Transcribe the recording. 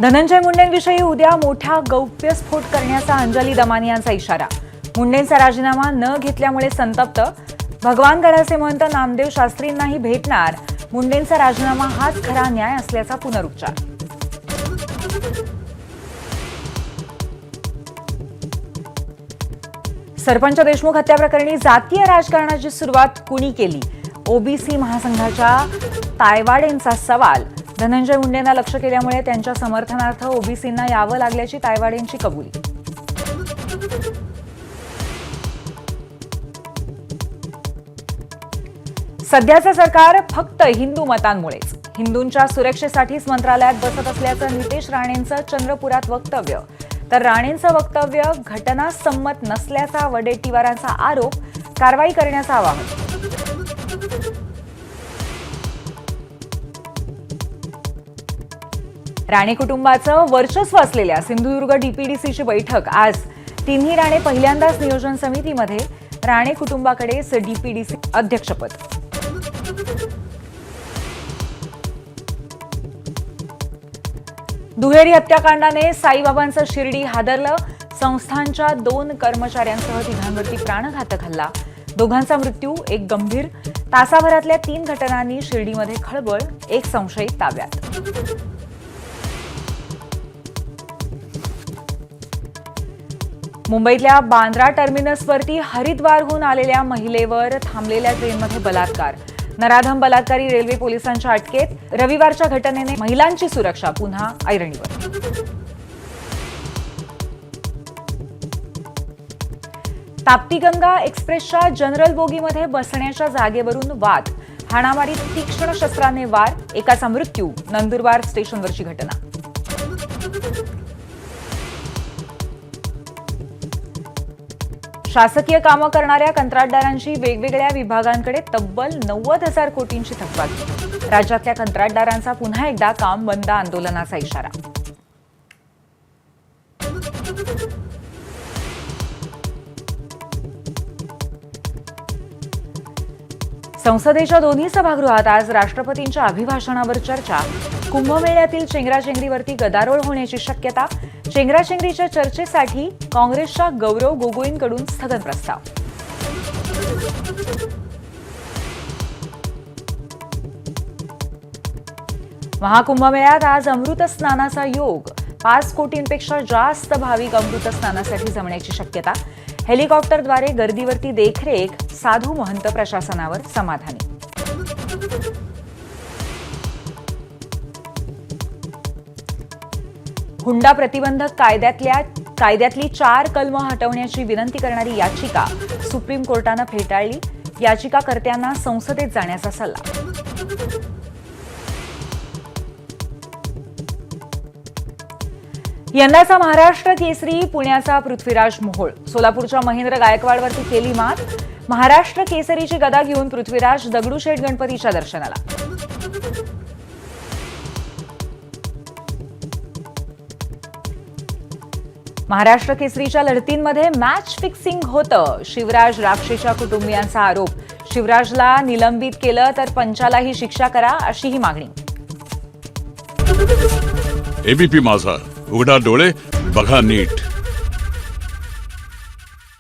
धनंजय मुंडेंविषयी उद्या मोठा गौप्यस्फोट करण्याचा अंजली दमानी यांचा इशारा। मुंडेंचा राजीनामा न घेतल्यामुळे संतप्त, भगवानगडाचे महंत नामदेव शास्त्रींनाही भेटणार। मुंडेंचा राजीनामा हाच खरा न्याय असल्याचा पुनरुच्चार। सरपंच देशमुख हत्या प्रकरणी जातीय राजकारणाची सुरुवात कुणी केली? ओबीसी महासंघाच्या तायवाडेंचा सवाल। धनंजय मुंडेंना लक्ष्य केल्यामुळे त्यांच्या समर्थनार्थ ओबीसींना यावं लागल्याची तायवाडेंची कबुली। सध्याचं सरकार फक्त हिंदू मतांमुळेच, हिंदूंच्या सुरक्षेसाठीच मंत्रालयात बसत असल्याचं नितेश राणेंचं चंद्रपुरात वक्तव्य। तर राणेंचं वक्तव्य घटनासंमत नसल्याचा वडेट्टीवारांचा आरोप, कारवाई करण्याचं आवाहन। राणे कुटुंबाचं वर्चस्व असलेल्या सिंधुदुर्ग डीपीडीसीची बैठक आज। तिन्ही राणे पहिल्यांदाच नियोजन समितीमध्ये, राणे कुटुंबाकडेच डीपीडीसी अध्यक्षपद। दुहेरी हत्याकांडाने साईबाबांचं शिर्डी हादरलं। संस्थांच्या 2 कर्मचाऱ्यांसह तिघांवरती प्राणघातक हल्ला, दोघांचा मृत्यू, एक गंभीर। तासाभरातल्या 3 घटनांनी शिर्डीमध्ये खळबळ, एक संशयित ताब्यात। मुंबईतल्या बांद्रा टर्मिनसवरती हरिद्वारहून आलेल्या महिलेवर थांबलेल्या ट्रेनमध्ये बलात्कार, नराधम बलात्कारी रेल्वे पोलिसांच्या अटकेत। रविवारच्या घटनेने महिलांची सुरक्षा पुन्हा ऐरणीवर। ताप्ती गंगा एक्सप्रेसच्या जनरल बोगीमध्ये बसण्याच्या जागेवरून वाद, हाणामारीत तीक्ष्ण शस्त्राने वार, एकाचा मृत्यू। नंदुरबार स्टेशनवरची घटना। शासकीय कामं करणाऱ्या कंत्राटदारांची वेगवेगळ्या विभागांकडे तब्बल 90,000 कोटींची थकबाकी। राज्यातल्या कंत्राटदारांचा पुन्हा एकदा काम बंद आंदोलनाचा इशारा। संसदेच्या दोन्ही सभागृहात आज राष्ट्रपतींच्या अभिभाषणावर चर्चा। कुंभमेळ्यातील चेंगराचेंगरीवरती गदारोळ होण्याची शक्यता। चेंगराचेंगरीच्या चर्चेसाठी काँग्रेसच्या गौरव गोगोईंकडून स्थगन प्रस्ताव। महाकुंभमेळ्यात आज अमृत स्नानाचा योग। 5 कोटींपेक्षा जास्त भाविक अमृत स्नानासाठी जमण्याची शक्यता। हेलिकॉप्टरद्वारे गर्दीवरती देखरेख, साधू महंत प्रशासनावर समाधानी। हुंडा प्रतिबंधक कायद्यातली 4 कलमं हटवण्याची विनंती करणारी याचिका सुप्रीम कोर्टानं फेटाळली। याचिकाकर्त्यांना संसदेत जाण्याचा सल्ला। यंदाचा महाराष्ट्र केसरी पुण्याचा पृथ्वीराज मोहोळ। सोलापूरच्या महेंद्र गायकवाडवरती केली मात। महाराष्ट्र केसरीची गदा घेऊन पृथ्वीराज दगडूशेठ गणपतीच्या दर्शनाला। महाराष्ट्र केसरीच्या लढतींमध्ये मॅच फिक्सिंग होतं, शिवराज राक्षेच्या कुटुंबियांचा आरोप। शिवराजला निलंबित केलं तर पंचालाही शिक्षा करा, अशीही मागणी। एबीपी माझा, उघडा डोळे बघा नीट।